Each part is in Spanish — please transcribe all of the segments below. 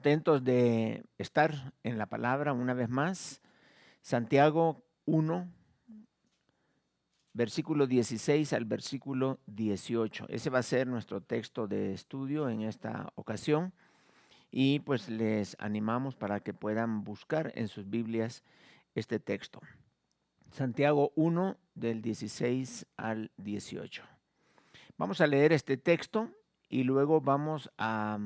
contentos de estar en la palabra una vez más. Santiago 1, versículo 16 al versículo 18. Ese va a ser nuestro texto de estudio en esta ocasión. Y pues les animamos para que puedan buscar en sus Biblias este texto. Santiago 1 del 16 al 18. Vamos a leer este texto y luego vamos a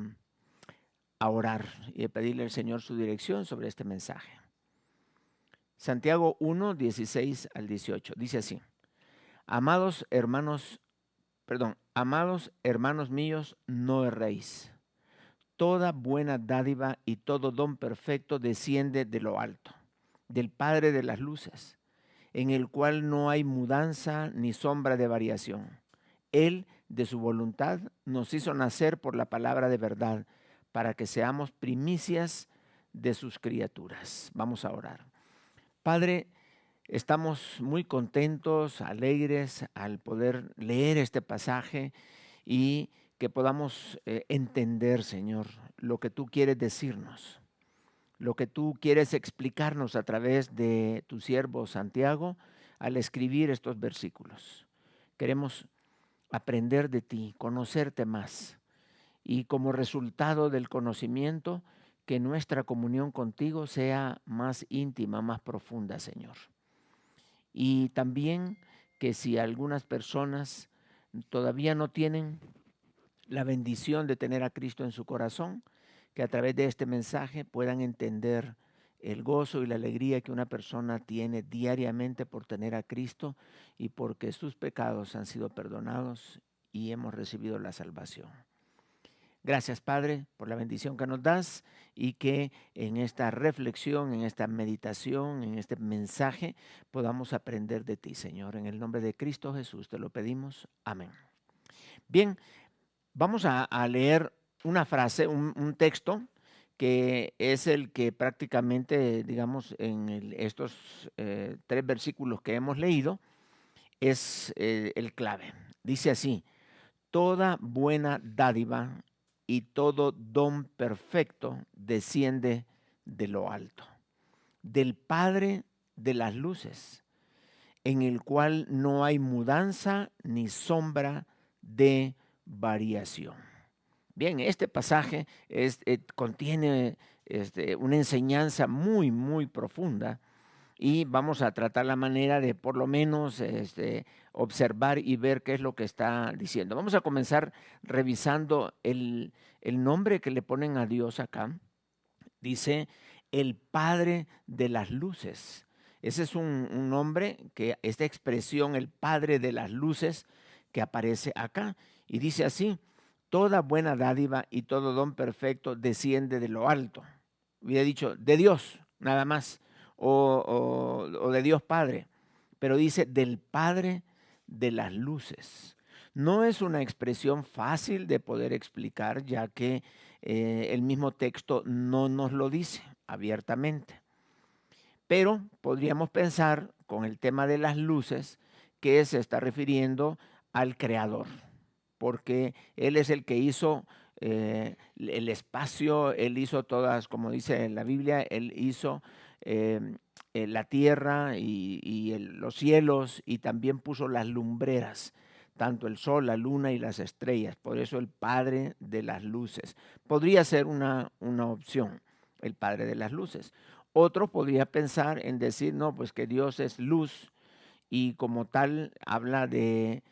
orar y a pedirle al Señor su dirección sobre este mensaje. Santiago 1, 16 al 18. Dice así: Amados hermanos míos, no erréis. Toda buena dádiva y todo don perfecto desciende de lo alto, del Padre de las luces, en el cual no hay mudanza ni sombra de variación. Él, de su voluntad, nos hizo nacer por la palabra de verdad, para que seamos primicias de sus criaturas. Vamos a orar. Padre, estamos muy contentos, alegres al poder leer este pasaje y que podamos entender, Señor, lo que tú quieres decirnos, lo que tú quieres explicarnos a través de tu siervo Santiago al escribir estos versículos. Queremos aprender de ti, conocerte más y como resultado del conocimiento, que nuestra comunión contigo sea más íntima, más profunda, Señor. Y también que si algunas personas todavía no tienen la bendición de tener a Cristo en su corazón, que a través de este mensaje puedan entender el gozo y la alegría que una persona tiene diariamente por tener a Cristo y porque sus pecados han sido perdonados y hemos recibido la salvación. Gracias, Padre, por la bendición que nos das y que en esta reflexión, en esta meditación, en este mensaje podamos aprender de ti, Señor. En el nombre de Cristo Jesús te lo pedimos. Amén. Bien, vamos a leer una frase, un texto que es el que prácticamente, digamos, en estos 3 versículos que hemos leído, es el clave. Dice así: toda buena dádiva y todo don perfecto desciende de lo alto, del Padre de las luces, en el cual no hay mudanza ni sombra de variación. Bien, este pasaje contiene una enseñanza muy, muy profunda y vamos a tratar la manera de por lo menos observar y ver qué es lo que está diciendo. Vamos a comenzar revisando el nombre que le ponen a Dios acá. Dice el Padre de las luces. Ese es un nombre que, esta expresión, el Padre de las luces, que aparece acá. Y dice así: toda buena dádiva y todo don perfecto desciende de lo alto. Hubiera dicho de Dios, nada más, o de Dios Padre. Pero dice del Padre de las luces. No es una expresión fácil de poder explicar, ya que el mismo texto no nos lo dice abiertamente. Pero podríamos pensar con el tema de las luces que se está refiriendo al Creador, porque Él es el que hizo el espacio, Él hizo todas, como dice en la Biblia, Él hizo la tierra y los cielos, y también puso las lumbreras, tanto el sol, la luna y las estrellas. Por eso el Padre de las luces. Podría ser una opción, el Padre de las luces. Otro podría pensar en decir, no, pues que Dios es luz y como tal habla de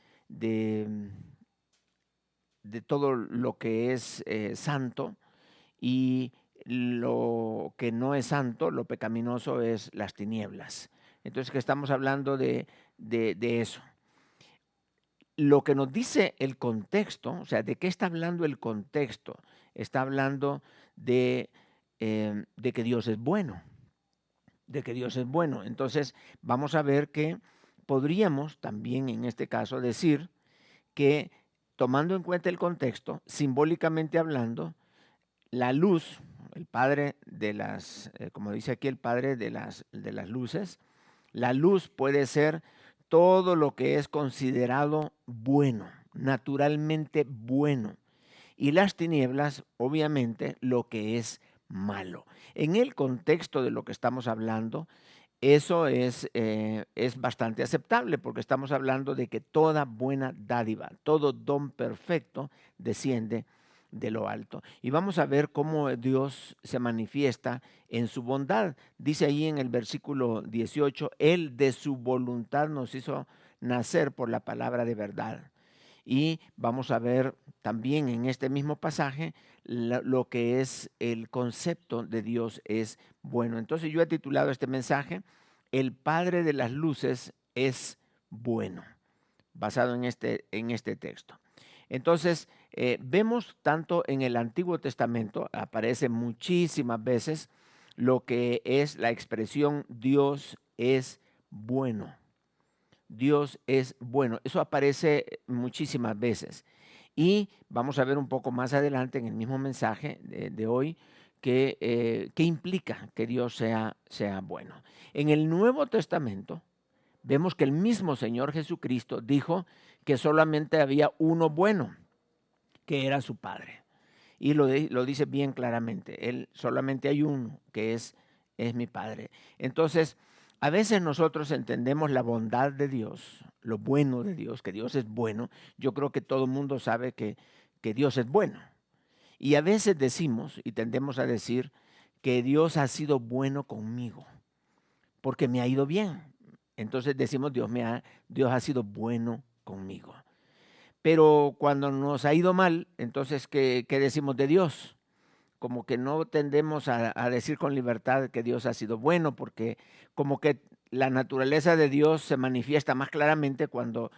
todo lo que es santo, y lo que no es santo, lo pecaminoso, es las tinieblas. Entonces, que estamos hablando de eso. Lo que nos dice el contexto, o sea, ¿de qué está hablando el contexto? Está hablando de que Dios es bueno, de que Dios es bueno. Entonces, vamos a ver que podríamos también en este caso decir que, tomando en cuenta el contexto, simbólicamente hablando, la luz, el Padre de las, como dice aquí, el Padre de las luces, la luz puede ser todo lo que es considerado bueno, naturalmente bueno. Y las tinieblas, obviamente, lo que es malo. En el contexto de lo que estamos hablando, eso es bastante aceptable porque estamos hablando de que toda buena dádiva, todo don perfecto desciende de lo alto. Y vamos a ver cómo Dios se manifiesta en su bondad. Dice ahí en el versículo 18, Él de su voluntad nos hizo nacer por la palabra de verdad. Y vamos a ver también en este mismo pasaje lo que es el concepto de Dios es bueno. Entonces yo he titulado este mensaje, El Padre de las Luces es bueno, basado en este texto. Entonces, vemos tanto en el Antiguo Testamento, aparece muchísimas veces lo que es la expresión Dios es bueno. Dios es bueno. Eso aparece muchísimas veces. Y vamos a ver un poco más adelante en el mismo mensaje de hoy qué implica que Dios sea bueno. En el Nuevo Testamento vemos que el mismo Señor Jesucristo dijo que solamente había uno bueno, que era su Padre. Y lo dice bien claramente. Él solamente hay uno, que es mi Padre. Entonces, a veces nosotros entendemos la bondad de Dios, lo bueno de Dios, que Dios es bueno. Yo creo que todo el mundo sabe que Dios es bueno. Y a veces decimos y tendemos a decir que Dios ha sido bueno conmigo, porque me ha ido bien. Entonces decimos, Dios ha sido bueno conmigo. Pero cuando nos ha ido mal, entonces, ¿qué decimos de Dios? Como que no tendemos a decir con libertad que Dios ha sido bueno, porque como que la naturaleza de Dios se manifiesta más claramente cuando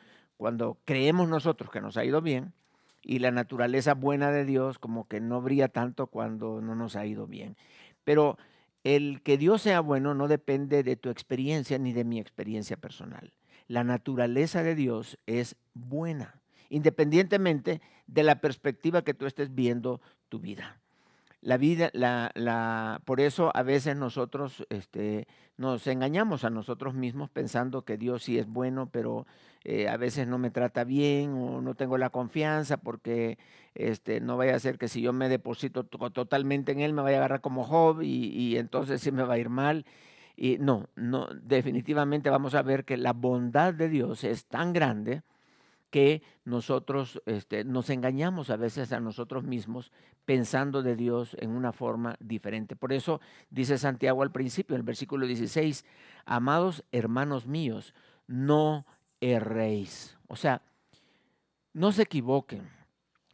creemos nosotros que nos ha ido bien, y la naturaleza buena de Dios como que no brilla tanto cuando no nos ha ido bien. Pero el que Dios sea bueno no depende de tu experiencia ni de mi experiencia personal. La naturaleza de Dios es buena, independientemente de la perspectiva que tú estés viendo tu vida. La vida, por eso a veces nosotros nos engañamos a nosotros mismos pensando que Dios sí es bueno, pero a veces no me trata bien o no tengo la confianza porque no vaya a ser que si yo me deposito totalmente en Él me vaya a agarrar como Job y entonces sí me va a ir mal. Y no, definitivamente vamos a ver que la bondad de Dios es tan grande que nosotros nos engañamos a veces a nosotros mismos pensando de Dios en una forma diferente. Por eso dice Santiago al principio, en el versículo 16, amados hermanos míos, no erréis. O sea, no se equivoquen,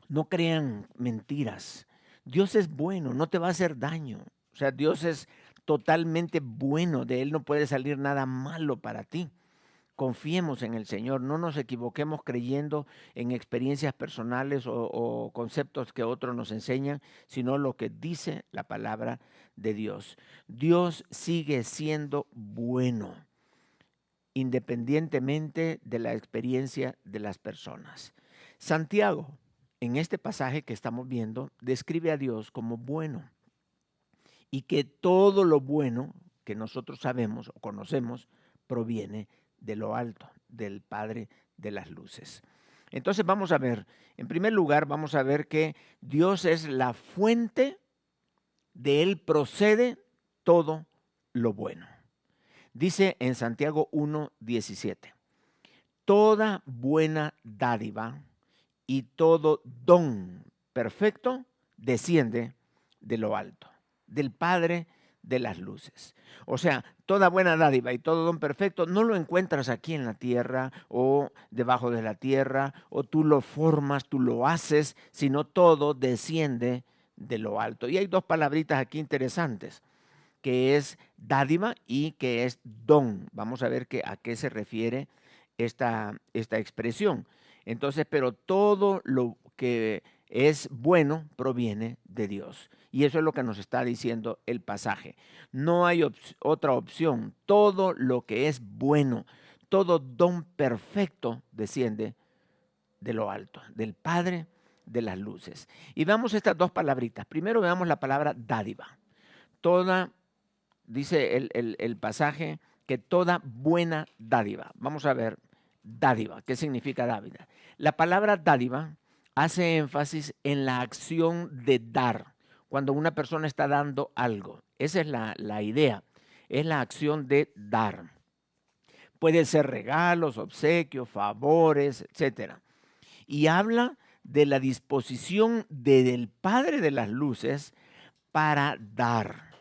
no crean mentiras. Dios es bueno, no te va a hacer daño. O sea, Dios es totalmente bueno, de Él no puede salir nada malo para ti. Confiemos en el Señor, no nos equivoquemos creyendo en experiencias personales o conceptos que otros nos enseñan, sino lo que dice la palabra de Dios. Dios sigue siendo bueno, independientemente de la experiencia de las personas. Santiago, en este pasaje que estamos viendo, describe a Dios como bueno y que todo lo bueno que nosotros sabemos o conocemos proviene de lo alto, del Padre de las luces. Entonces vamos a ver, en primer lugar vamos a ver que Dios es la fuente, de Él procede todo lo bueno. Dice en Santiago 1:17, toda buena dádiva y todo don perfecto desciende de lo alto, del Padre de las luces. O sea, toda buena dádiva y todo don perfecto no lo encuentras aquí en la tierra o debajo de la tierra, o tú lo formas, tú lo haces, sino todo desciende de lo alto. Y hay dos palabritas aquí interesantes, que es dádiva y que es don. Vamos a ver a qué se refiere esta expresión. Entonces, pero todo lo que es bueno proviene de Dios. Y eso es lo que nos está diciendo el pasaje. No hay otra opción. Todo lo que es bueno, todo don perfecto desciende de lo alto, del Padre de las luces. Y veamos estas dos palabritas. Primero veamos la palabra dádiva. Dice el pasaje que toda buena dádiva. Vamos a ver, dádiva, ¿qué significa dádiva? La palabra dádiva hace énfasis en la acción de dar. cuando una persona está dando algo. Esa es la idea, es la acción de dar. Puede ser regalos, obsequios, favores, etcétera. Y habla de la disposición del Padre de las Luces para dar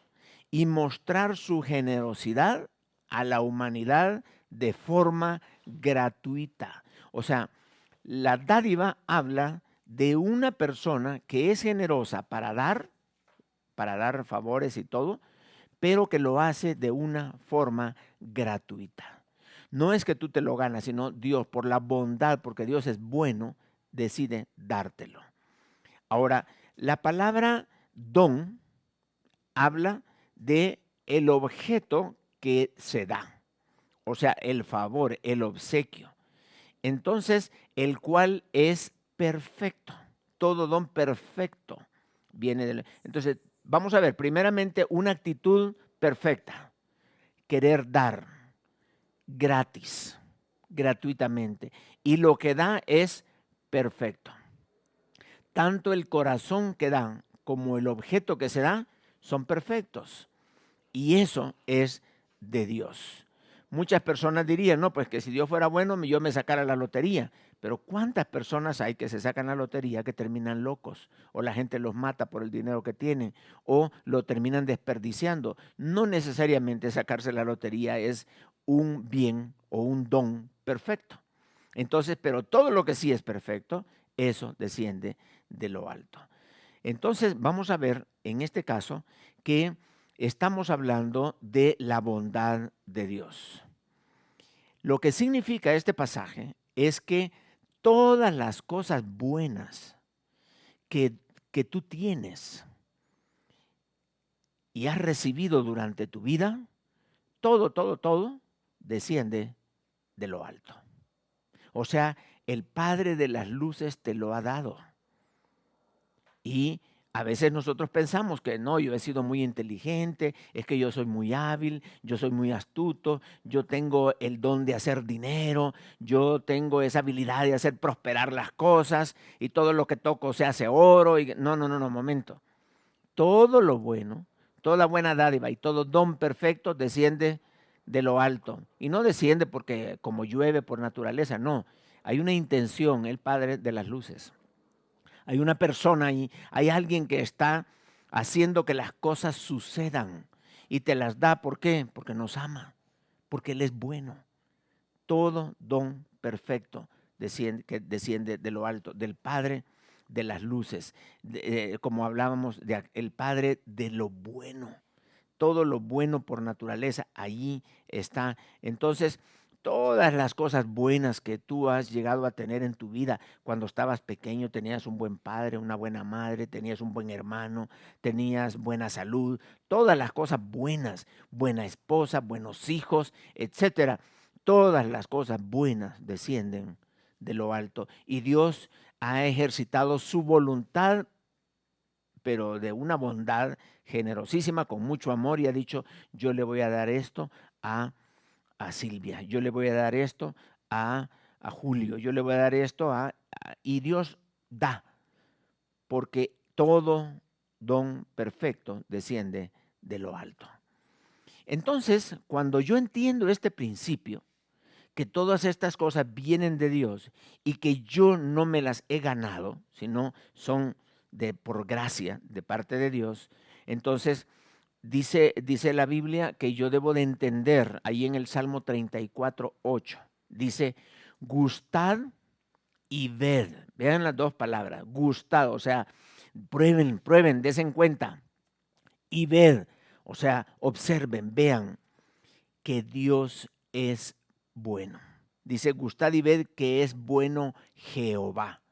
y mostrar su generosidad a la humanidad de forma gratuita. O sea, la dádiva habla de una persona que es generosa para dar favores y todo, pero que lo hace de una forma gratuita. No es que tú te lo ganas, sino Dios, por la bondad, porque Dios es bueno, decide dártelo. Ahora, la palabra don habla de el objeto que se da, o sea, el favor, el obsequio. Entonces, el cual es perfecto. Todo don perfecto viene de... Entonces, vamos a ver, primeramente, una actitud perfecta. Querer dar gratis, gratuitamente. Y lo que da es perfecto. Tanto el corazón que da como el objeto que se da son perfectos. Y eso es de Dios. Muchas personas dirían, no, pues que si Dios fuera bueno, yo me sacara la lotería. Pero ¿cuántas personas hay que se sacan la lotería que terminan locos? O la gente los mata por el dinero que tienen, o lo terminan desperdiciando. No necesariamente sacarse la lotería es un bien o un don perfecto. Entonces, pero todo lo que sí es perfecto, eso desciende de lo alto. Entonces, vamos a ver en este caso que estamos hablando de la bondad de Dios. Lo que significa este pasaje es que todas las cosas buenas que tú tienes y has recibido durante tu vida, todo desciende de lo alto. O sea, el Padre de las luces te lo ha dado. Y a veces nosotros pensamos que no, yo he sido muy inteligente, es que yo soy muy hábil, yo soy muy astuto, yo tengo el don de hacer dinero, yo tengo esa habilidad de hacer prosperar las cosas y todo lo que toco se hace oro. No, momento. Todo lo bueno, toda buena dádiva y todo don perfecto desciende de lo alto. Y no desciende porque como llueve por naturaleza, no. Hay una intención, el Padre de las luces. Hay una persona ahí, hay alguien que está haciendo que las cosas sucedan y te las da. ¿Por qué? Porque nos ama, porque Él es bueno. Todo don perfecto que desciende de lo alto, del Padre de las luces, como hablábamos, el Padre de lo bueno. Todo lo bueno por naturaleza, allí está. Entonces, todas las cosas buenas que tú has llegado a tener en tu vida, cuando estabas pequeño tenías un buen padre, una buena madre, tenías un buen hermano, tenías buena salud, todas las cosas buenas, buena esposa, buenos hijos, etcétera. Todas las cosas buenas descienden de lo alto y Dios ha ejercitado su voluntad, pero de una bondad generosísima, con mucho amor, y ha dicho, yo le voy a dar esto a Silvia, yo le voy a dar esto a Julio, yo le voy a dar esto y Dios da, porque todo don perfecto desciende de lo alto. Entonces, cuando yo entiendo este principio, que todas estas cosas vienen de Dios y que yo no me las he ganado, sino son por gracia de parte de Dios, entonces dice la Biblia que yo debo de entender, ahí en el Salmo 34:8, dice, gustad y ved. Vean las dos palabras, gustad, o sea, prueben, desen cuenta, y ved, o sea, observen, vean que Dios es bueno. Dice, gustad y ved que es bueno Jehová.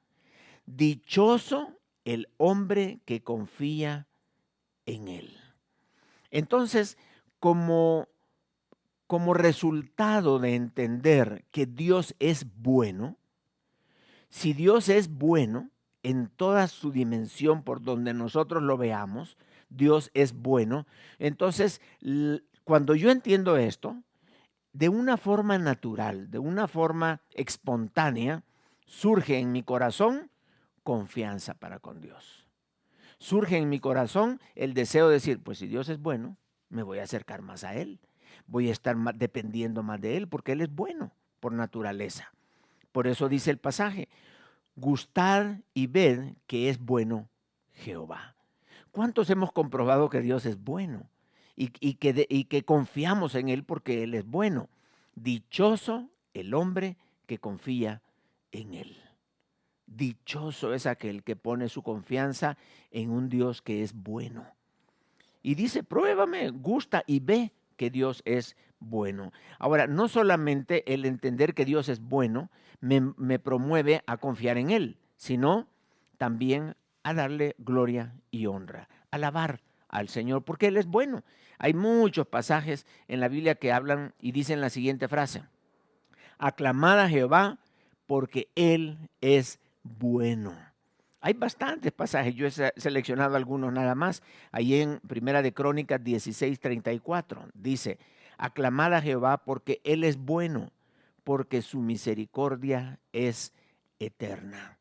Dichoso el hombre que confía en él. Entonces, como resultado de entender que Dios es bueno, si Dios es bueno en toda su dimensión por donde nosotros lo veamos, Dios es bueno, entonces cuando yo entiendo esto, de una forma natural, de una forma espontánea, surge en mi corazón confianza para con Dios. surge en mi corazón el deseo de decir, pues si Dios es bueno, me voy a acercar más a Él. Voy a estar dependiendo más de Él porque Él es bueno por naturaleza. Por eso dice el pasaje, gustad y ved que es bueno Jehová. ¿Cuántos hemos comprobado que Dios es bueno y que confiamos en Él porque Él es bueno? Dichoso el hombre que confía en Él. Dichoso es aquel que pone su confianza en un Dios que es bueno. Y dice, pruébame, gusta y ve que Dios es bueno. Ahora, no solamente el entender que Dios es bueno me promueve a confiar en Él, sino también a darle gloria y honra, alabar al Señor, porque Él es bueno. Hay muchos pasajes en la Biblia que hablan y dicen la siguiente frase, aclamad a Jehová porque Él es bueno. Hay bastantes pasajes, yo he seleccionado algunos nada más. Ahí en Primera de Crónicas 16:34 dice, aclamad a Jehová porque Él es bueno, porque su misericordia es eterna.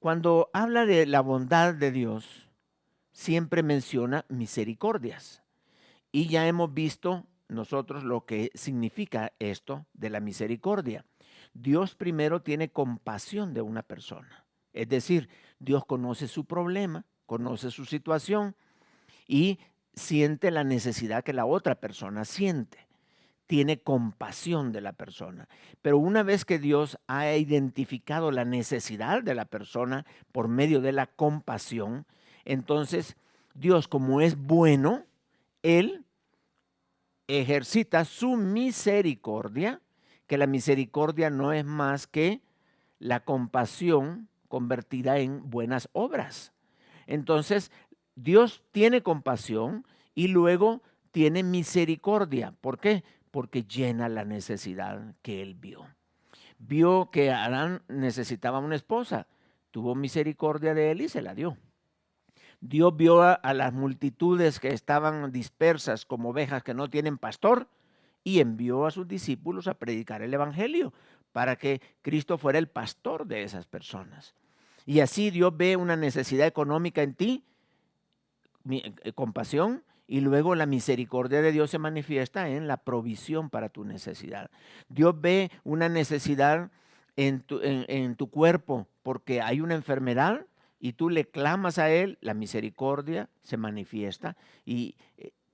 Cuando habla de la bondad de Dios, siempre menciona misericordias. Y ya hemos visto nosotros lo que significa esto de la misericordia. Dios primero tiene compasión de una persona. Es decir, Dios conoce su problema, conoce su situación y siente la necesidad que la otra persona siente. Tiene compasión de la persona. Pero una vez que Dios ha identificado la necesidad de la persona por medio de la compasión, entonces Dios, como es bueno, Él ejercita su misericordia, que la misericordia no es más que la compasión convertida en buenas obras. Entonces, Dios tiene compasión y luego tiene misericordia. ¿Por qué? Porque llena la necesidad que él vio. Vio que Adán necesitaba una esposa, tuvo misericordia de él y se la dio. Dios vio a las multitudes que estaban dispersas como ovejas que no tienen pastor y envió a sus discípulos a predicar el evangelio para que Cristo fuera el pastor de esas personas. Y así Dios ve una necesidad económica en ti, compasión, y luego la misericordia de Dios se manifiesta en la provisión para tu necesidad. Dios ve una necesidad en tu cuerpo porque hay una enfermedad y tú le clamas a Él, la misericordia se manifiesta y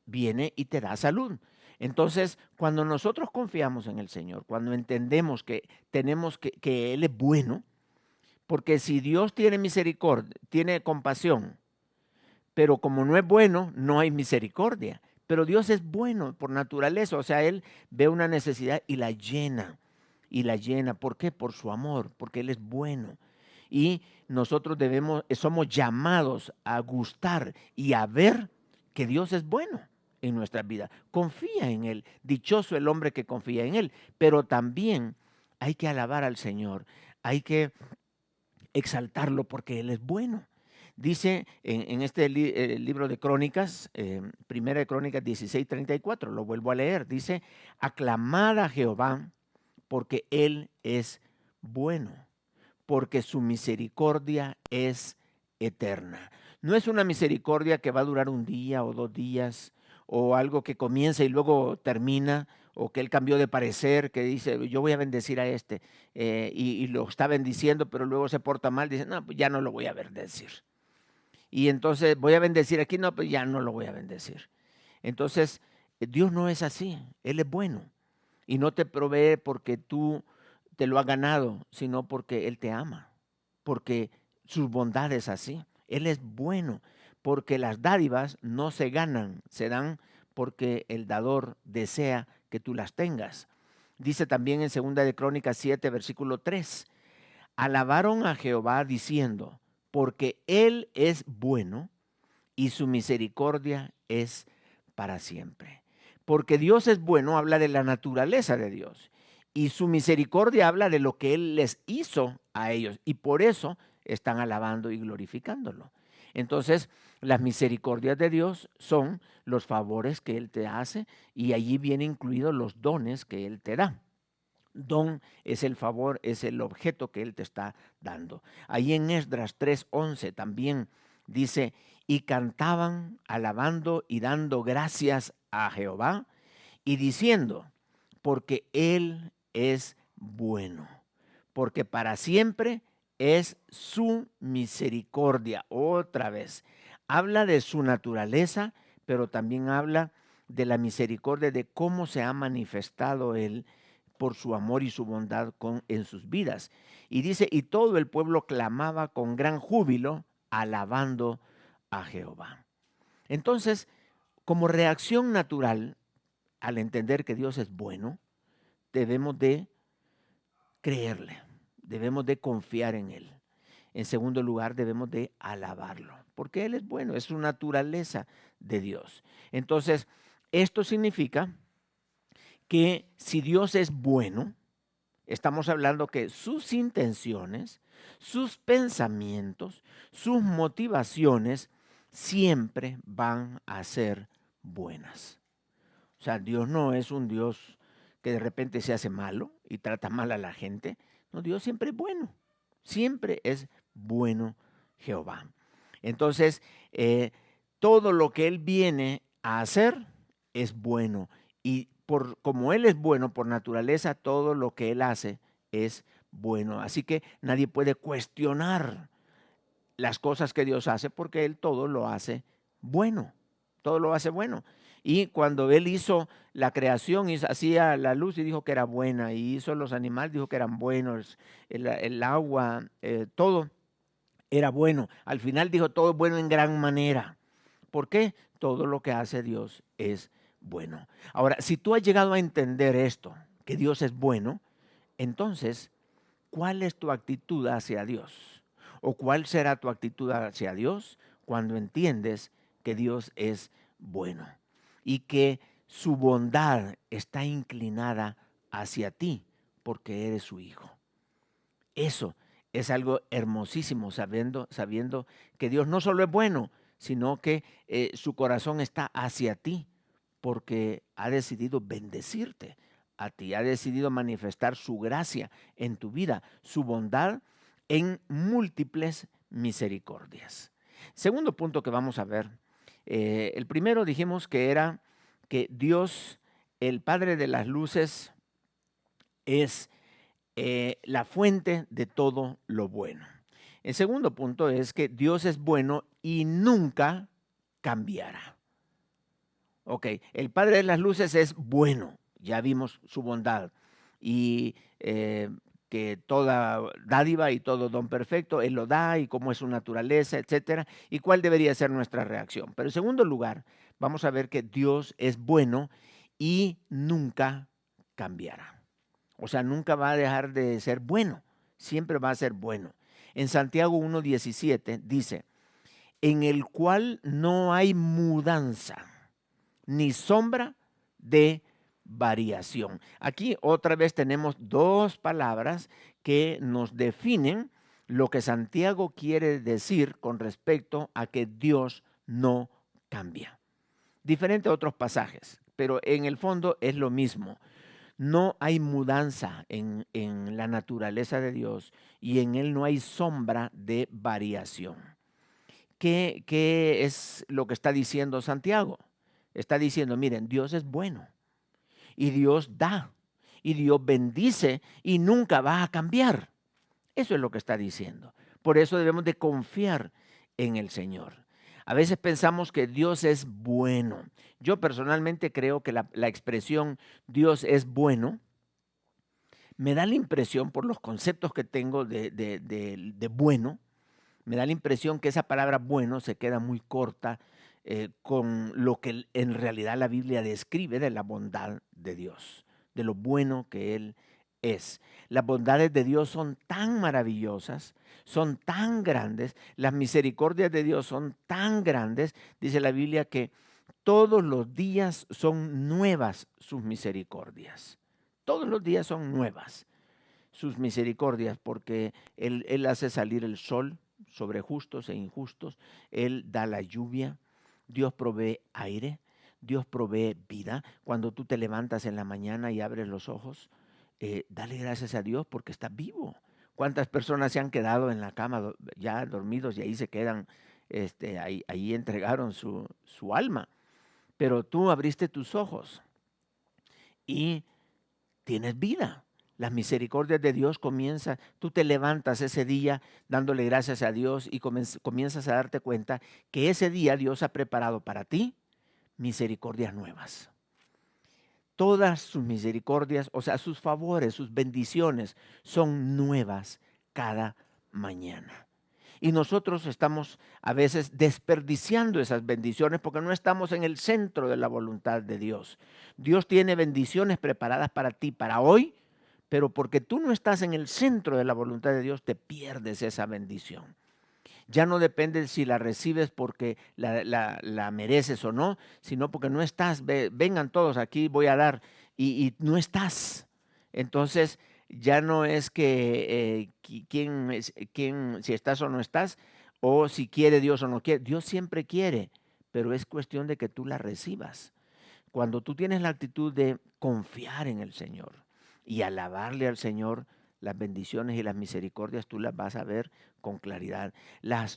viene y te da salud. Entonces, cuando nosotros confiamos en el Señor, cuando entendemos que tenemos que Él es bueno, porque si Dios tiene misericordia, tiene compasión, pero como no es bueno, no hay misericordia. Pero Dios es bueno por naturaleza, o sea, Él ve una necesidad y la llena. Y la llena, ¿por qué? Por su amor, porque Él es bueno. Y nosotros somos llamados a gustar y a ver que Dios es bueno en nuestra vida. Confía en Él, dichoso el hombre que confía en Él, pero también hay que alabar al Señor, hay que exaltarlo porque Él es bueno. Dice en este libro de Crónicas, Primera de Crónicas 16:34, lo vuelvo a leer, dice, aclamad a Jehová porque Él es bueno, porque su misericordia es eterna. No es una misericordia que va a durar un día o 2 días, o algo que comienza y luego termina, o que él cambió de parecer, que dice, yo voy a bendecir a este, y lo está bendiciendo, pero luego se porta mal, dice, no, pues ya no lo voy a bendecir. Y entonces voy a bendecir aquí, no, pues ya no lo voy a bendecir. Entonces, Dios no es así, Él es bueno. Y no te provee porque tú te lo has ganado, sino porque Él te ama, porque sus bondades así. Él es bueno, porque las dádivas no se ganan, se dan porque el dador desea que tú las tengas. Dice también en 2 de Crónicas 7, versículo 3, alabaron a Jehová diciendo, porque Él es bueno y su misericordia es para siempre. Porque Dios es bueno, habla de la naturaleza de Dios. Y su misericordia habla de lo que Él les hizo a ellos. Y por eso están alabando y glorificándolo. Entonces, las misericordias de Dios son los favores que Él te hace y allí vienen incluidos los dones que Él te da. Don es el favor, es el objeto que Él te está dando. Ahí en Esdras 3:11 también Dice, y cantaban, alabando y dando gracias a Jehová y diciendo, porque Él es bueno, porque para siempre es su misericordia. Otra vez, habla de su naturaleza, pero también habla de la misericordia, de cómo se ha manifestado Él por su amor y su bondad en sus vidas. Y dice, y todo el pueblo clamaba con gran júbilo, alabando a Jehová. Entonces, como reacción natural, al entender que Dios es bueno, debemos de creerle, debemos de confiar en Él. En segundo lugar, debemos de alabarlo, porque Él es bueno, es su naturaleza de Dios. Entonces, esto significa que si Dios es bueno, estamos hablando que sus intenciones, sus pensamientos, sus motivaciones siempre van a ser buenas. O sea, Dios no es un Dios que de repente se hace malo y trata mal a la gente. No, Dios siempre es bueno. Siempre es bueno Jehová. Entonces, todo lo que Él viene a hacer es bueno. Y como Él es bueno por naturaleza, todo lo que Él hace es bueno. Así que nadie puede cuestionar las cosas que Dios hace porque Él todo lo hace bueno. Todo lo hace bueno. Y cuando Él hizo la creación, hacía la luz y dijo que era buena, y hizo los animales, dijo que eran buenos, el agua, todo era bueno. Al final dijo todo es bueno en gran manera. ¿Por qué? Todo lo que hace Dios es bueno. Ahora, si tú has llegado a entender esto, que Dios es bueno, entonces, ¿cuál es tu actitud hacia Dios? ¿O cuál será tu actitud hacia Dios cuando entiendes que Dios es bueno y que su bondad está inclinada hacia ti porque eres su hijo? Eso es algo hermosísimo, sabiendo que Dios no solo es bueno, sino que su corazón está hacia ti porque ha decidido bendecirte a ti, ha decidido manifestar su gracia en tu vida, su bondad en múltiples misericordias. Segundo punto que vamos a ver, el primero dijimos que era que Dios, el Padre de las luces, es la fuente de todo lo bueno. El segundo punto es que Dios es bueno y nunca cambiará. Ok, el Padre de las luces es bueno, ya vimos su bondad y que toda dádiva y todo don perfecto Él lo da y cómo es su naturaleza, etcétera, y cuál debería ser nuestra reacción. Pero en segundo lugar, vamos a ver que Dios es bueno y nunca cambiará. O sea, nunca va a dejar de ser bueno, siempre va a ser bueno. En Santiago 1:17 dice, en el cual no hay mudanza ni sombra de variación. Aquí otra vez tenemos dos palabras que nos definen lo que Santiago quiere decir con respecto a que Dios no cambia. Diferente a otros pasajes, pero en el fondo es lo mismo. No hay mudanza en la naturaleza de Dios y en Él no hay sombra de variación. ¿Qué es lo que está diciendo Santiago? Está diciendo, miren, Dios es bueno y Dios da y Dios bendice y nunca va a cambiar. Eso es lo que está diciendo. Por eso debemos de confiar en el Señor. A veces pensamos que Dios es bueno. Yo personalmente creo que la expresión Dios es bueno me da la impresión, por los conceptos que tengo de bueno, me da la impresión que esa palabra bueno se queda muy corta con lo que en realidad la Biblia describe de la bondad de Dios, de lo bueno que Él es. Las bondades de Dios son tan maravillosas, son tan grandes, las misericordias de Dios son tan grandes, dice la Biblia que todos los días son nuevas sus misericordias. Todos los días son nuevas sus misericordias porque Él hace salir el sol sobre justos e injustos, Él da la lluvia, Dios provee aire, Dios provee vida. Cuando tú te levantas en la mañana y abres los ojos, dale gracias a Dios porque estás vivo. ¿Cuántas personas se han quedado en la cama ya dormidos y ahí se quedan ahí entregaron su alma. Pero tú abriste tus ojos y tienes vida. Las misericordias de Dios comienzan, tú te levantas ese día dándole gracias a Dios y comienzas a darte cuenta que ese día Dios ha preparado para ti misericordias nuevas. Todas sus misericordias, o sea, sus favores, sus bendiciones son nuevas cada mañana. Y nosotros estamos a veces desperdiciando esas bendiciones porque no estamos en el centro de la voluntad de Dios. Dios tiene bendiciones preparadas para ti, para hoy, pero porque tú no estás en el centro de la voluntad de Dios, te pierdes esa bendición. Ya no depende si la recibes porque la mereces o no, sino porque no estás. Vengan todos aquí, voy a dar, y no estás. Entonces, ya no es que si estás o no estás, o si quiere Dios o no quiere. Dios siempre quiere, pero es cuestión de que tú la recibas. Cuando tú tienes la actitud de confiar en el Señor y alabarle al Señor, las bendiciones y las misericordias tú las vas a ver con claridad.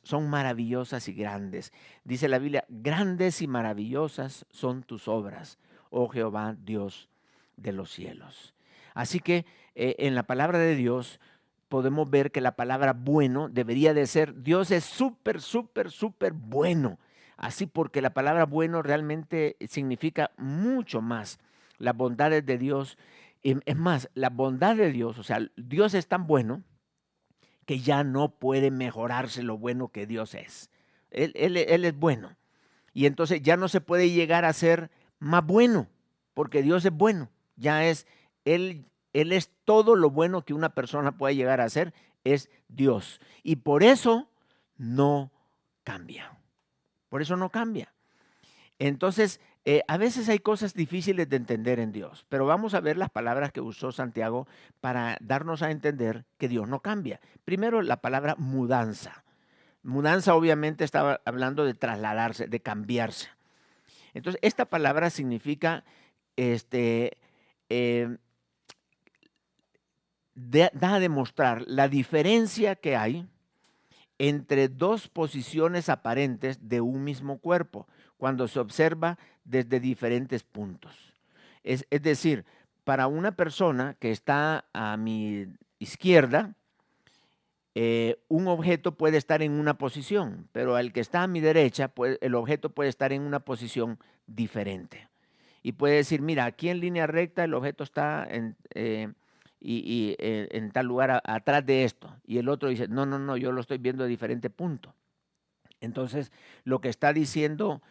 Son maravillosas y grandes. Dice la Biblia, grandes y maravillosas son tus obras, oh Jehová, Dios de los cielos. Así que en la palabra de Dios podemos ver que la palabra bueno debería de ser, Dios es súper, súper, súper bueno. Así porque la palabra bueno realmente significa mucho más. Las bondades de Dios, es más, la bondad de Dios, o sea, Dios es tan bueno que ya no puede mejorarse lo bueno que Dios es. Él es bueno. Y entonces ya no se puede llegar a ser más bueno, porque Dios es bueno. Él es todo lo bueno que una persona puede llegar a ser, es Dios. Y por eso no cambia. Por eso no cambia. Entonces, a veces hay cosas difíciles de entender en Dios, pero vamos a ver las palabras que usó Santiago para darnos a entender que Dios no cambia. Primero, la palabra mudanza. Mudanza obviamente estaba hablando de trasladarse, de cambiarse. Entonces, esta palabra significa, eh, da a demostrar la diferencia que hay entre dos posiciones aparentes de un mismo cuerpo, cuando se observa desde diferentes puntos. Es decir, para una persona que está a mi izquierda, un objeto puede estar en una posición, pero el que está a mi derecha, el objeto puede estar en una posición diferente. Y puede decir, mira, aquí en línea recta el objeto está en tal lugar atrás de esto. Y el otro dice, no, yo lo estoy viendo de diferente punto. Entonces, lo que está diciendo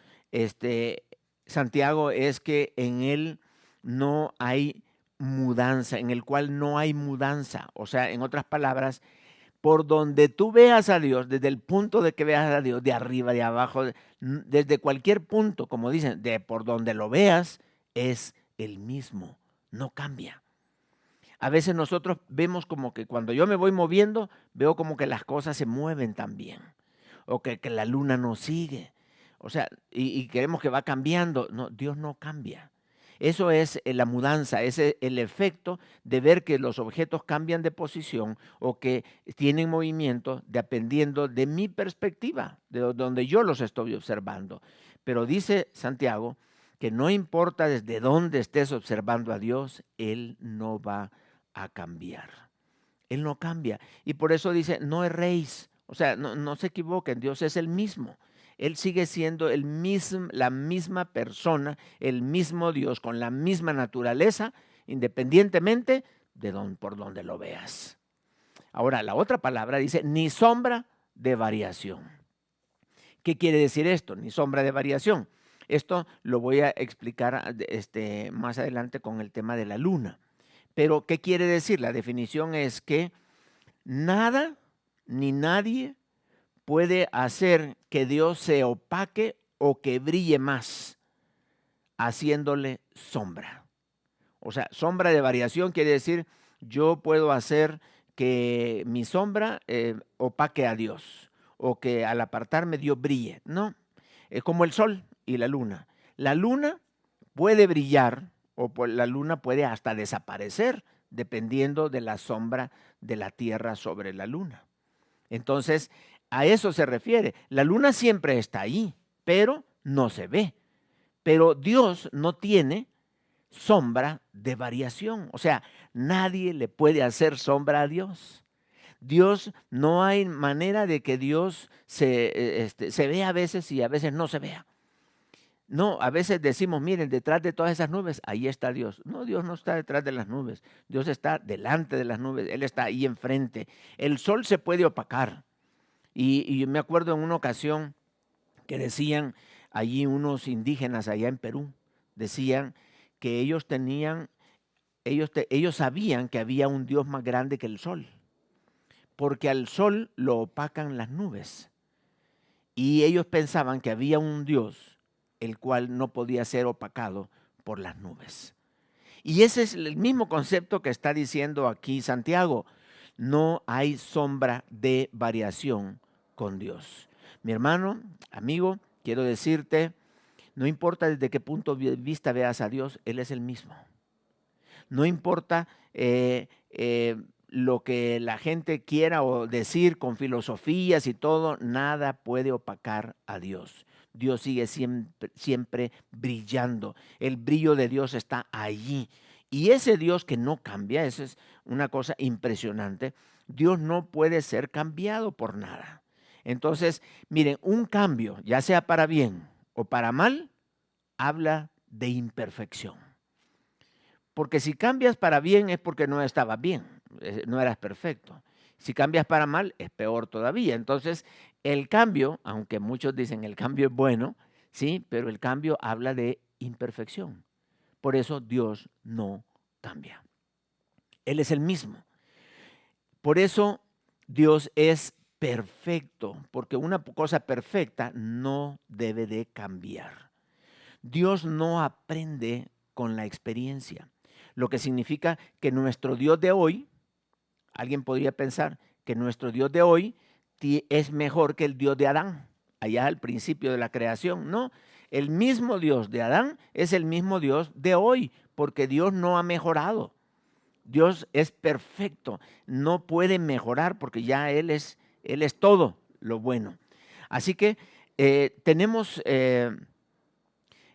Santiago es que en él no hay mudanza, en el cual no hay mudanza. O sea, en otras palabras, por donde tú veas a Dios, desde el punto de que veas a Dios, de arriba, de abajo, desde cualquier punto, como dicen, de por donde lo veas, es el mismo, no cambia. A veces nosotros vemos como que cuando yo me voy moviendo, veo como que las cosas se mueven también, o que la luna no sigue, o sea, y creemos que va cambiando. No, Dios no cambia. Eso es la mudanza, es el efecto de ver que los objetos cambian de posición o que tienen movimiento dependiendo de mi perspectiva, de donde yo los estoy observando. Pero dice Santiago que no importa desde dónde estés observando a Dios, Él no va a cambiar. Él no cambia. Y por eso dice, no erréis. O sea, no se equivoquen, Dios es el mismo. Él sigue siendo la misma persona, el mismo Dios, con la misma naturaleza, independientemente de por donde lo veas. Ahora, la otra palabra dice, ni sombra de variación. ¿Qué quiere decir esto? Ni sombra de variación. Esto lo voy a explicar más adelante con el tema de la luna. Pero, ¿qué quiere decir? La definición es que nada ni nadie puede hacer que Dios se opaque o que brille más, haciéndole sombra. O sea, sombra de variación quiere decir, yo puedo hacer que mi sombra opaque a Dios, o que al apartarme Dios brille. No, es como el sol y la luna. La luna puede brillar, o la luna puede hasta desaparecer, dependiendo de la sombra de la tierra sobre la luna. Entonces, A eso se refiere. La luna siempre está ahí, pero no se ve. Pero Dios no tiene sombra de variación. O sea, nadie le puede hacer sombra a Dios. Dios, no hay manera de que Dios se vea a veces y a veces no se vea. No, a veces decimos, miren, detrás de todas esas nubes, ahí está Dios. No, Dios no está detrás de las nubes. Dios está delante de las nubes. Él está ahí enfrente. El sol se puede opacar. Y yo me acuerdo en una ocasión que decían allí unos indígenas allá en Perú, decían que ellos sabían que había un Dios más grande que el sol, porque al sol lo opacan las nubes. Y ellos pensaban que había un Dios el cual no podía ser opacado por las nubes. Y ese es el mismo concepto que está diciendo aquí Santiago. No hay sombra de variación con Dios. Mi hermano, amigo, quiero decirte, no importa desde qué punto de vista veas a Dios, Él es el mismo. No importa lo que la gente quiera o decir con filosofías y todo, nada puede opacar a Dios. Dios sigue siempre, siempre brillando. El brillo de Dios está allí. Y ese Dios que no cambia, eso es una cosa impresionante. Dios no puede ser cambiado por nada. Entonces, miren, un cambio, ya sea para bien o para mal, habla de imperfección. Porque si cambias para bien es porque no estabas bien, no eras perfecto. Si cambias para mal es peor todavía. Entonces, el cambio, aunque muchos dicen el cambio es bueno, sí, pero el cambio habla de imperfección. Por eso Dios no cambia. Él es el mismo. Por eso Dios es perfecto, porque una cosa perfecta no debe de cambiar. Dios no aprende con la experiencia, lo que significa que nuestro Dios de hoy, alguien podría pensar que nuestro Dios de hoy es mejor que el Dios de Adán, allá al principio de la creación. No, el mismo Dios de Adán es el mismo Dios de hoy, porque Dios no ha mejorado. Dios es perfecto, no puede mejorar porque ya Él es todo lo bueno. Así que tenemos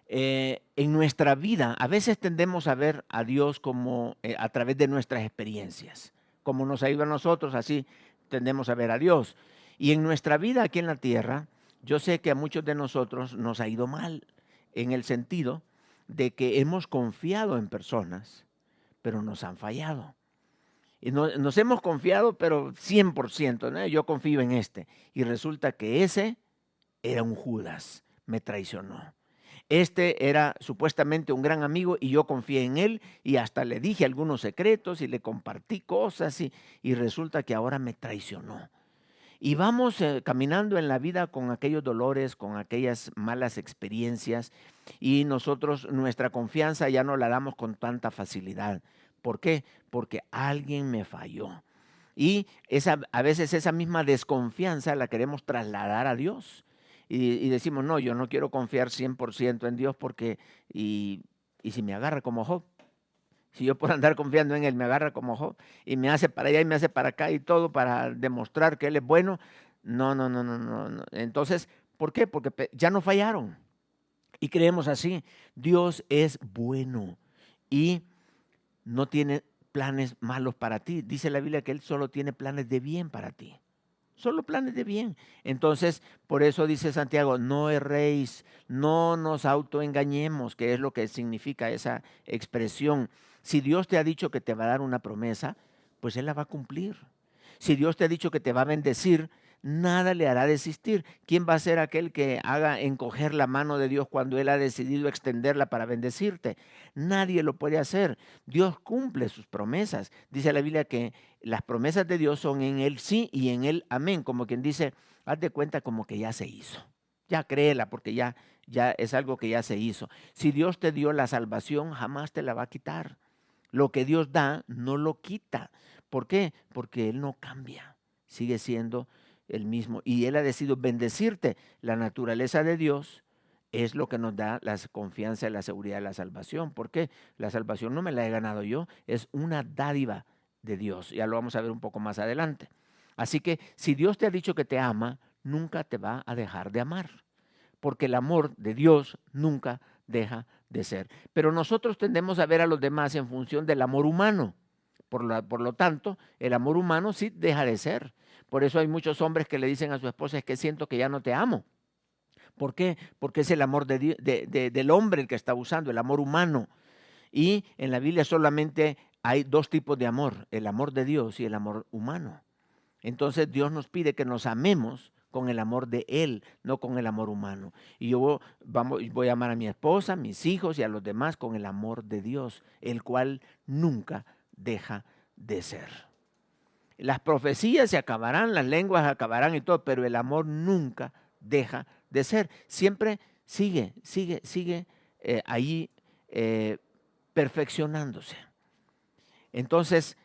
en nuestra vida, a veces tendemos a ver a Dios como a través de nuestras experiencias. Como nos ha ido a nosotros, así tendemos a ver a Dios. Y en nuestra vida aquí en la tierra, yo sé que a muchos de nosotros nos ha ido mal, en el sentido de que hemos confiado en personas, pero nos han fallado. Y nos hemos confiado, pero 100%, ¿no? Yo confío en este. Y resulta que ese era un Judas, me traicionó. Este era supuestamente un gran amigo y yo confié en él y hasta le dije algunos secretos y le compartí cosas y resulta que ahora me traicionó. Y vamos caminando en la vida con aquellos dolores, con aquellas malas experiencias y nosotros nuestra confianza ya no la damos con tanta facilidad. ¿Por qué? Porque alguien me falló. Y a veces esa misma desconfianza la queremos trasladar a Dios. Y decimos, no, yo no quiero confiar 100% en Dios porque, y si me agarra como Job, si yo por andar confiando en Él me agarra como Job y me hace para allá y me hace para acá y todo para demostrar que Él es bueno, no, no, no, no, no, no. Entonces, ¿por qué? Porque ya no fallaron. Y creemos así, Dios es bueno y no tiene planes malos para ti. Dice la Biblia que Él solo tiene planes de bien para ti. Solo planes de bien. Entonces, por eso dice Santiago, no erréis, no nos autoengañemos, que es lo que significa esa expresión. Si Dios te ha dicho que te va a dar una promesa, pues Él la va a cumplir. Si Dios te ha dicho que te va a bendecir, nada le hará desistir. ¿Quién va a ser aquel que haga encoger la mano de Dios cuando Él ha decidido extenderla para bendecirte? Nadie lo puede hacer. Dios cumple sus promesas. Dice la Biblia que las promesas de Dios son en Él sí y en Él amén. Como quien dice, haz de cuenta como que ya se hizo. Ya créela porque ya es algo que ya se hizo. Si Dios te dio la salvación, jamás te la va a quitar. Lo que Dios da, no lo quita. ¿Por qué? Porque Él no cambia. Sigue siendo el mismo. Y Él ha decidido bendecirte. La naturaleza de Dios es lo que nos da la confianza y la seguridad de la salvación. ¿Por qué? La salvación no me la he ganado yo. Es una dádiva de Dios. Ya lo vamos a ver un poco más adelante. Así que si Dios te ha dicho que te ama, nunca te va a dejar de amar, porque el amor de Dios nunca deja de ser. Pero nosotros tendemos a ver a los demás en función del amor humano. Por lo tanto, el amor humano sí deja de ser. Por eso hay muchos hombres que le dicen a su esposa, es que siento que ya no te amo. ¿Por qué? Porque es el amor del hombre el que está usando, el amor humano. Y en la Biblia solamente hay dos tipos de amor, el amor de Dios y el amor humano. Entonces Dios nos pide que nos amemos con el amor de Él, no con el amor humano. Y yo voy a amar a mi esposa, a mis hijos y a los demás con el amor de Dios, el cual nunca deja de ser. Las profecías se acabarán, las lenguas acabarán y todo, pero el amor nunca deja de ser. Siempre sigue ahí perfeccionándose. Entonces,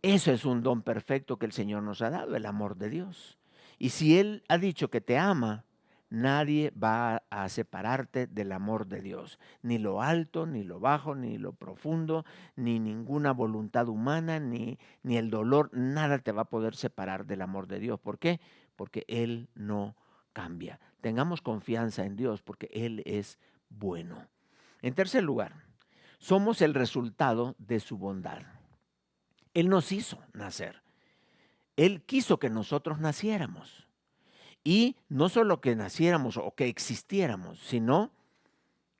eso es un don perfecto que el Señor nos ha dado, el amor de Dios. Y si Él ha dicho que te ama, nadie va a separarte del amor de Dios. Ni lo alto, ni lo bajo, ni lo profundo, ni ninguna voluntad humana, ni el dolor, nada te va a poder separar del amor de Dios. ¿Por qué? Porque Él no cambia. Tengamos confianza en Dios porque Él es bueno. En tercer lugar, somos el resultado de su bondad. Él nos hizo nacer. Él quiso que nosotros naciéramos. Y no solo que naciéramos o que existiéramos, sino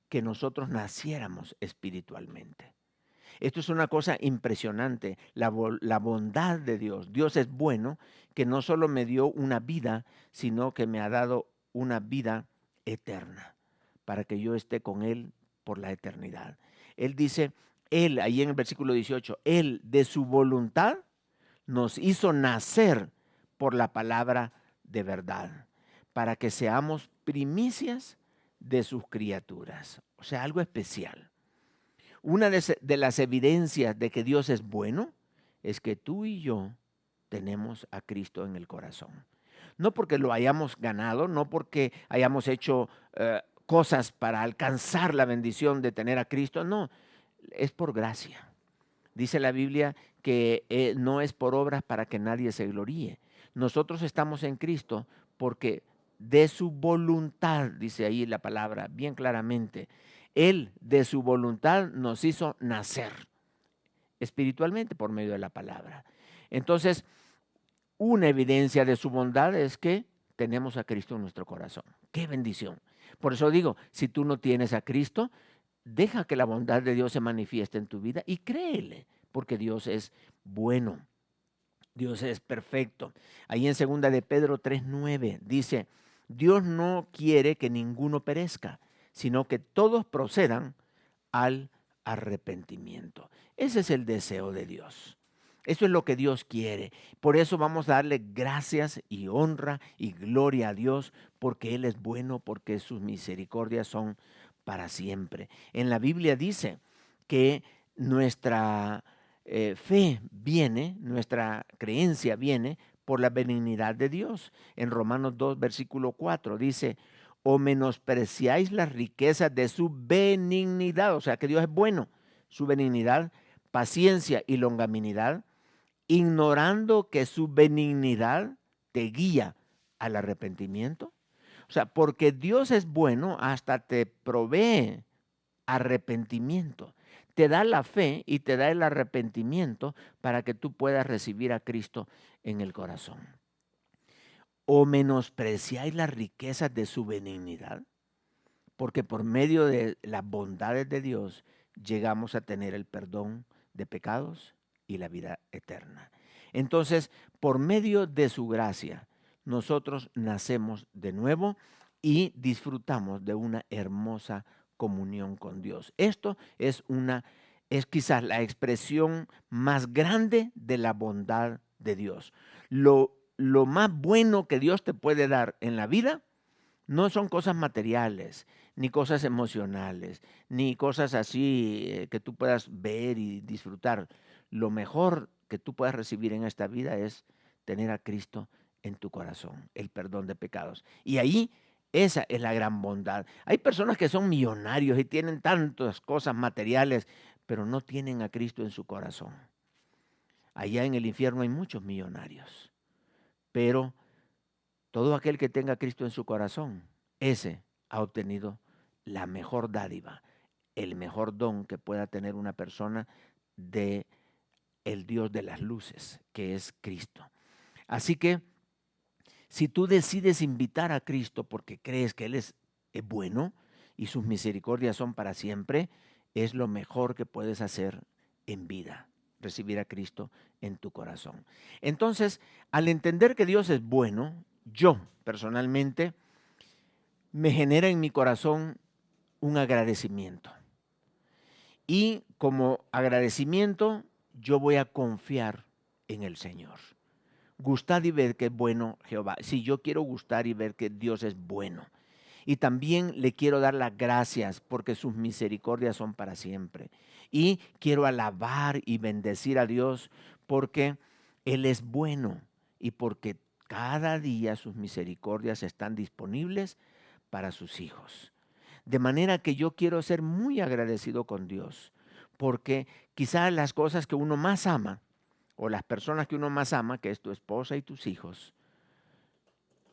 que nosotros naciéramos espiritualmente. Esto es una cosa impresionante, la bondad de Dios. Dios es bueno, que no solo me dio una vida, sino que me ha dado una vida eterna, para que yo esté con Él por la eternidad. Él dice, Él, ahí en el versículo 18, Él de su voluntad nos hizo nacer por la palabra de verdad, para que seamos primicias de sus criaturas. O sea, algo especial. Una de las evidencias de que Dios es bueno es que tú y yo tenemos a Cristo en el corazón. No porque lo hayamos ganado, no porque hayamos hecho cosas para alcanzar la bendición de tener a Cristo, no, es por gracia. Dice la Biblia que no es por obras para que nadie se gloríe. Nosotros estamos en Cristo porque de su voluntad, dice ahí la palabra bien claramente, Él de su voluntad nos hizo nacer espiritualmente por medio de la palabra. Entonces, una evidencia de su bondad es que tenemos a Cristo en nuestro corazón. ¡Qué bendición! Por eso digo, si tú no tienes a Cristo, deja que la bondad de Dios se manifieste en tu vida y créele, porque Dios es bueno. Dios es perfecto. Ahí en 2 de Pedro 3:9 dice, Dios no quiere que ninguno perezca, sino que todos procedan al arrepentimiento. Ese es el deseo de Dios. Eso es lo que Dios quiere. Por eso vamos a darle gracias y honra y gloria a Dios, porque Él es bueno, porque sus misericordias son para siempre. En la Biblia dice que nuestra fe viene, nuestra creencia viene por la benignidad de Dios. En Romanos 2, versículo 4 dice, o menospreciáis las riquezas de su benignidad, o sea que Dios es bueno, su benignidad, paciencia y longanimidad, ignorando que su benignidad te guía al arrepentimiento. O sea, porque Dios es bueno, hasta te provee arrepentimiento. Te da la fe y te da el arrepentimiento para que tú puedas recibir a Cristo en el corazón. ¿O menospreciáis las riquezas de su benignidad? Porque por medio de las bondades de Dios llegamos a tener el perdón de pecados y la vida eterna. Entonces, por medio de su gracia, nosotros nacemos de nuevo y disfrutamos de una hermosa comunión con Dios. Esto es quizás la expresión más grande de la bondad de Dios. Lo más bueno que Dios te puede dar en la vida no son cosas materiales, ni cosas emocionales, ni cosas así que tú puedas ver y disfrutar. Lo mejor que tú puedas recibir en esta vida es tener a Cristo en tu corazón, el perdón de pecados. Y ahí esa es la gran bondad. Hay personas que son millonarios y tienen tantas cosas materiales, pero no tienen a Cristo en su corazón. Allá en el infierno hay muchos millonarios, pero todo aquel que tenga a Cristo en su corazón, ese ha obtenido la mejor dádiva, el mejor don que pueda tener una persona de el Dios de las luces, que es Cristo. Así que si tú decides invitar a Cristo porque crees que Él es bueno y sus misericordias son para siempre, es lo mejor que puedes hacer en vida, recibir a Cristo en tu corazón. Entonces, al entender que Dios es bueno, yo personalmente me genera en mi corazón un agradecimiento. Y como agradecimiento, yo voy a confiar en el Señor. Gustad y ver que es bueno Jehová. Si yo quiero gustar y ver que Dios es bueno. Y también le quiero dar las gracias porque sus misericordias son para siempre. Y quiero alabar y bendecir a Dios porque Él es bueno y porque cada día sus misericordias están disponibles para sus hijos. De manera que yo quiero ser muy agradecido con Dios porque quizás las cosas que uno más ama o las personas que uno más ama, que es tu esposa y tus hijos,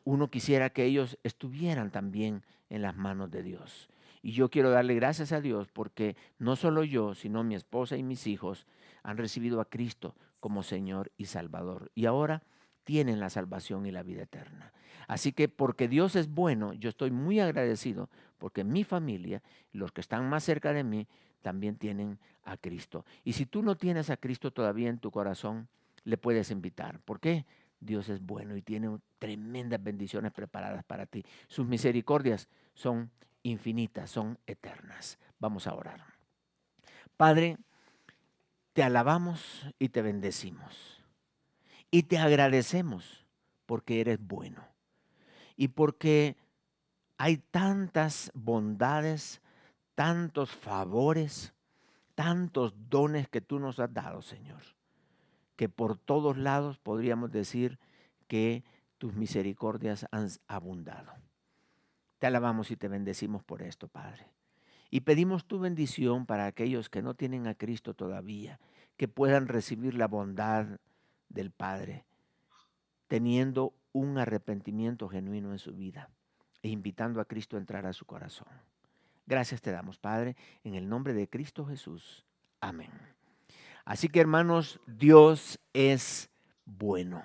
uno quisiera que ellos estuvieran también en las manos de Dios. Y yo quiero darle gracias a Dios porque no solo yo, sino mi esposa y mis hijos han recibido a Cristo como Señor y Salvador. Y ahora tienen la salvación y la vida eterna. Así que porque Dios es bueno, yo estoy muy agradecido porque mi familia, los que están más cerca de mí, también tienen a Cristo. Y si tú no tienes a Cristo todavía en tu corazón, le puedes invitar. ¿Por qué? Dios es bueno y tiene tremendas bendiciones preparadas para ti. Sus misericordias son infinitas, son eternas. Vamos a orar. Padre, te alabamos y te bendecimos. Y te agradecemos porque eres bueno. Y porque hay tantas bondades, tantos favores, tantos dones que tú nos has dado, Señor, que por todos lados podríamos decir que tus misericordias han abundado. Te alabamos y te bendecimos por esto, Padre. Y pedimos tu bendición para aquellos que no tienen a Cristo todavía, que puedan recibir la bondad del Padre, teniendo un arrepentimiento genuino en su vida e invitando a Cristo a entrar a su corazón. Gracias te damos, Padre, en el nombre de Cristo Jesús. Amén. Así que, hermanos, Dios es bueno.